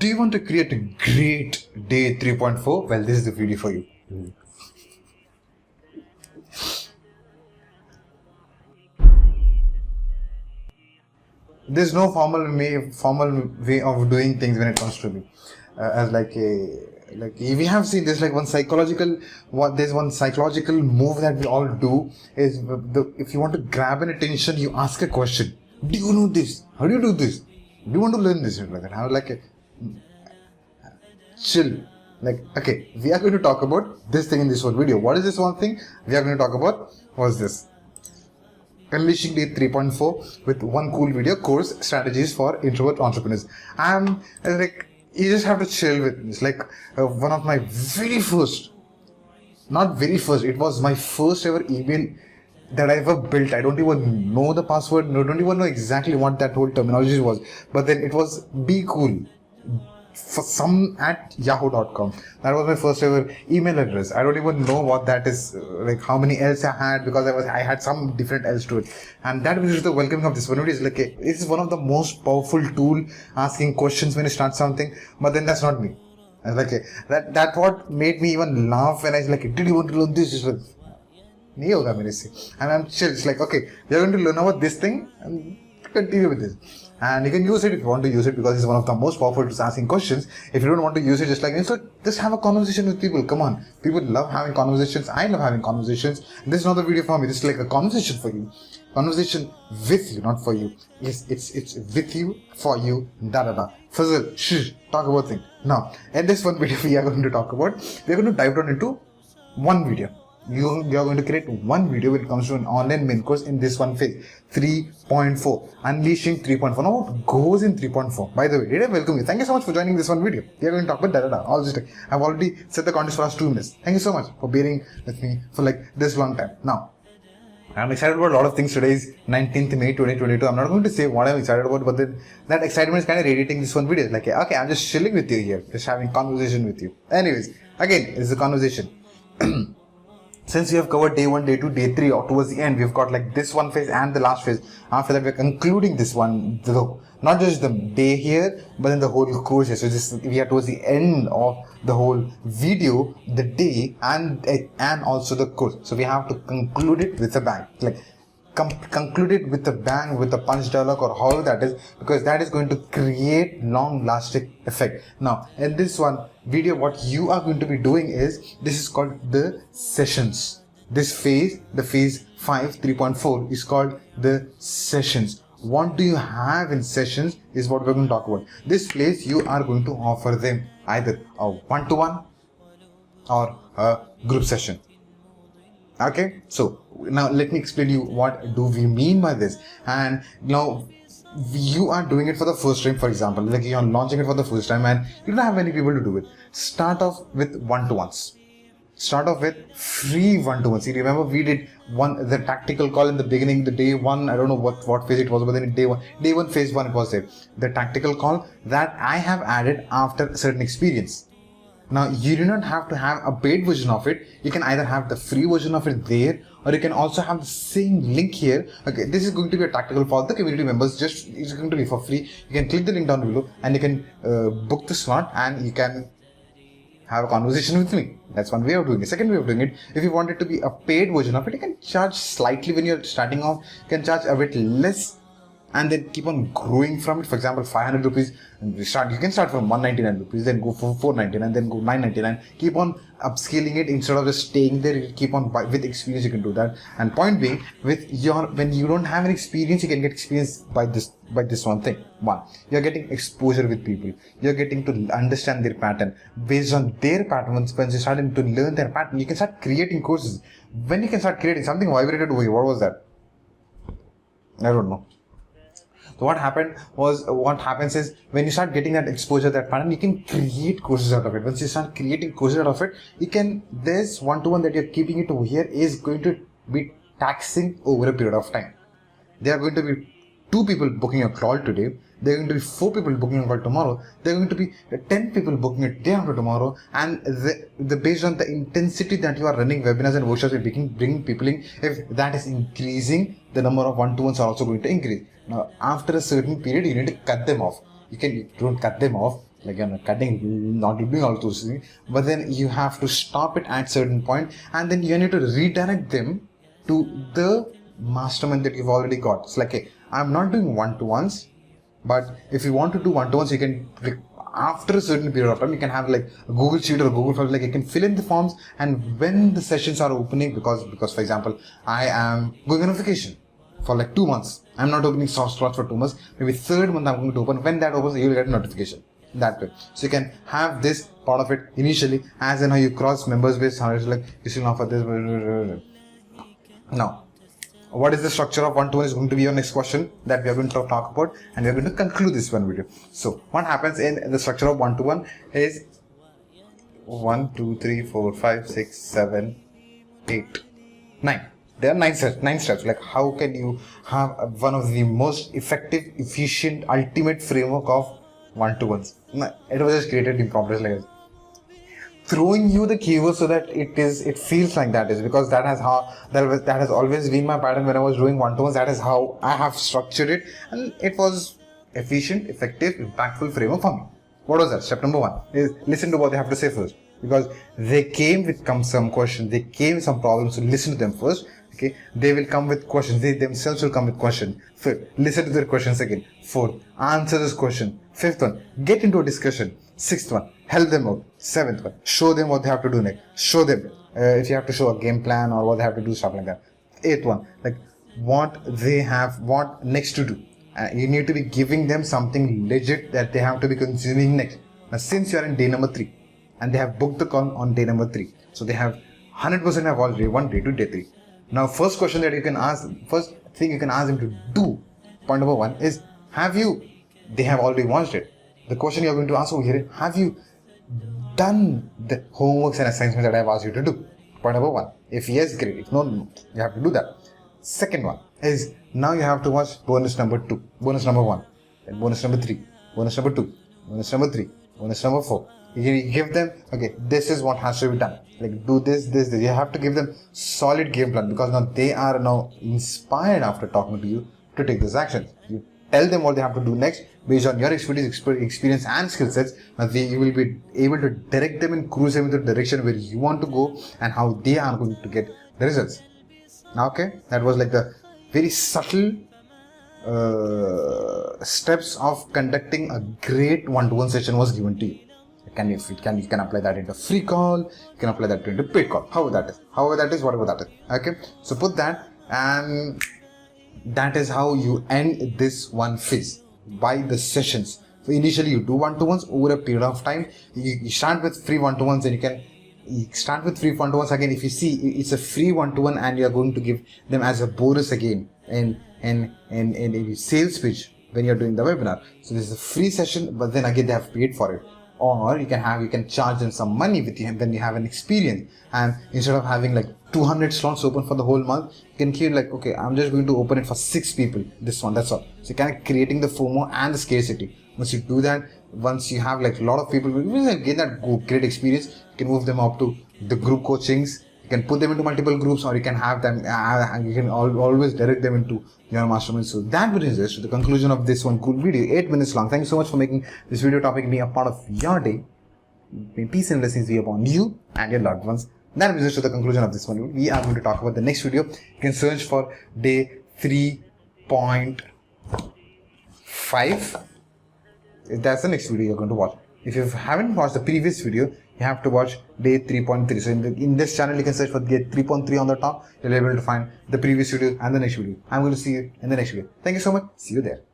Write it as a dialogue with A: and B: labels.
A: Do you want to create a great day 3.4? Well, this is the video for you. There's no formal way of doing things when it comes to me. As we have seen this, like there's one psychological move that we all do is if you want to grab an attention, you ask a question. Do you know this? How do you do this? Do you want to learn this? Like that. How chill. Like, okay, we are going to talk about this thing in this one video. What is this one thing we are going to talk about? What's this? Unleashing Day 3.4 with one cool video course, strategies for introvert entrepreneurs. You just have to chill with this. One of my it was my first ever email that I ever built. I don't even know the password, don't even know exactly what that whole terminology was. But then it was be cool for some at yahoo.com. That was my first ever email address. I don't even know what that is, like how many L's I had, because I had some different L's to it. And that was the welcoming of this one. It is like this is one of the most powerful tool asking questions when you start something. But then that's not me. That what made me even laugh when I was like, did you want to learn this? It's like, nahi hoga mere se. And I'm chill. It's like, okay, we are going to learn about this thing and continue with this. And you can use it if you want to use it, because it's one of the most powerful tools asking questions. If you don't want to use it, just have a conversation with people. Come on. People love having conversations. I love having conversations. This is not a video for me. This is like a conversation for you. Conversation with you, not for you. Yes, it's with you, for you, Fuzzle, talk about things. Now, in this one video we are going to dive down into one video. You are going to create one video when it comes to an online main course in this one phase 3.4, unleashing 3.4. Now what goes in 3.4? By the way, did I welcome you? Thank you so much for joining this one video. We are going to talk about all this stuff. I've already set the context for us 2 minutes. Thank you so much for bearing with me for this long time. Now, I'm excited about a lot of things. Today is 19th May 2022. I'm not going to say what I'm excited about, but then that excitement is kind of radiating this one video. Okay, I'm just chilling with you here, just having conversation with you. Anyways, again, it's a conversation. Since we have covered day 1, day 2, day 3, or towards the end, we've got this one phase and the last phase. After that, we're concluding this one, not just the day here, but then the whole course here. So we are towards the end of the whole video, the day, and also the course. So we have to conclude it with a bang. Conclude it with a bang, with a punch dialogue, or however that is, because that is going to create long-lasting effect. Now, in this one video, what you are going to be doing is, this is called the sessions. This phase, the phase 5, 3.4 is called the sessions. What do you have in sessions is what we're going to talk about. This place, you are going to offer them either a one-to-one or a group session. Okay, so now let me explain you what do we mean by this. And now you are doing it for the first time, for example, you're launching it for the first time and you don't have many people to do it. Start off with one-to-ones. Start off with free one-to-ones. You remember we did the tactical call in the beginning, the day 1, I don't know what phase it was, but then in day 1 phase 1 it was there. The tactical call that I have added after a certain experience. Now, you do not have to have a paid version of it. You can either have the free version of it there, or you can also have the same link here. Okay, this is going to be a tactical for the community members. It's going to be for free. You can click the link down below and you can book the slot and you can have a conversation with me. That's one way of doing it. Second way of doing it, if you want it to be a paid version of it, you can charge slightly when you're starting off. You can charge a bit less and then keep on growing from it. For example, 500 rupees, and you can start from 199 rupees, then go for 499, then go 999. Keep on upscaling it instead of just staying there. You keep on with experience, you can do that. And point being, when you don't have an experience, you can get experience by this one thing. One, you're getting exposure with people. You're getting to understand their pattern. Based on their patterns, when you're starting to learn their pattern, you can start creating courses. When you can start creating, something vibrated over you. What was that? I don't know. So what happens is, when you start getting that exposure, that pattern, you can create courses out of it. Once you start creating courses out of it, this one-to-one that you're keeping it over here is going to be taxing over a period of time. There are going to be 2 people booking a call today. There are going to be 4 people booking a call tomorrow. There are going to be 10 people booking it day after tomorrow. And based on the intensity that you are running webinars and workshops, you're bringing people in. If that is increasing, the number of one-to-ones are also going to increase. Now, after a certain period, you need to cut them off. You don't cut them off. like you're not cutting, not doing all those things, but then you have to stop it at certain point, and then you need to redirect them to the mastermind that you've already got. It's like, hey, I'm not doing one-to-ones, but if you want to do one-to-ones, you can, like, after a certain period of time, you can have like a Google Sheet or a Google Form, like you can fill in the forms, and when the sessions are opening, because for example, I am going on vacation for like 2 months. I'm not opening soft slots for 2 months. Maybe third month I'm going to open. When that opens, you will get a notification that way. So you can have this part of it initially, as in how you cross members base, how it's like you still offer this. Now, what is the structure of one-to-one is going to be your next question that we are going to talk about, and we are going to conclude this one video. So what happens in the structure of one-to-one is 1, 2, 3, 4, 5, 6, 7, 8, 9. There are 9 steps. Like, how can you have one of the most effective, efficient, ultimate framework of one-to-ones? It was just created impromptu, like throwing you the keywords so that it feels like that is, because that has always been my pattern when I was doing one-to-ones. That is how I have structured it, and it was efficient, effective, impactful framework for me. What was that? Step number 1 is listen to what they have to say first, because they came with some questions, they came with some problems, so listen to them first. Okay, they will come with questions, they themselves will come with questions. Third, listen to their questions again. Fourth, answer this question. Fifth one, get into a discussion. Sixth one, help them out. Seventh one, show them what they have to do next. Show them if you have to show a game plan or what they have to do, stuff like that. Eighth one, like what next to do. You need to be giving them something legit that they have to be consuming next. Now, since you are in day number 3 and they have booked the call on day number 3, so they have 100% have all day 1, day 2, day 3. Now, first question that you can ask, first thing you can ask them to do, point number 1 is, they have already watched it. The question you are going to ask over here is, have you done the homeworks and assignments that I have asked you to do? Point number 1. If yes, great. If no, you have to do that. Second one is, now you have to watch bonus number 2, bonus number 1, then bonus number 3, bonus number 2, bonus number 3, bonus number 4. You give them, okay, this is what has to be done. Like, do this. You have to give them solid game plan, because now they are now inspired after talking to you to take this action. You tell them what they have to do next based on your experience and skill sets. Now you will be able to direct them and cruise them into the direction where you want to go and how they are going to get the results. Now, okay, that was like the very subtle steps of conducting a great one-to-one session was given to you. You can apply that into free call, you can apply that into paid call, whatever that is. Okay, so put that, and that is how you end this one phase, by the sessions. So initially you do one-to-ones over a period of time. You start with free one-to-ones, and you start with free one-to-ones again. If you see it's a free one-to-one and you are going to give them as a bonus again in a sales pitch when you're doing the webinar. So this is a free session, but then again they have paid for it. Or you can charge them some money when you have an experience, and instead of having like 200 slots open for the whole month, you can keep like, okay, I'm just going to open it for 6 people, this one, that's all. So kind of creating the FOMO and the scarcity. Once you do that, once you have like a lot of people will get that great experience, you can move them up to the group coachings. You can put them into multiple groups, or you can have them, you can always direct them into your mastermind. So that brings us to the conclusion of this one cool video, 8 minutes long. Thank you so much for making this video topic be a part of your day. May peace and blessings be upon you and your loved ones. That brings us to the conclusion of this one. We are going to talk about the next video. You can search for day 3.5. That's the next video you're going to watch. If you haven't watched the previous video, you have to watch day 3.3. So in this channel, you can search for day 3.3 on the top. You'll be able to find the previous video and the next video. I'm going to see you in the next video. Thank you so much. See you there.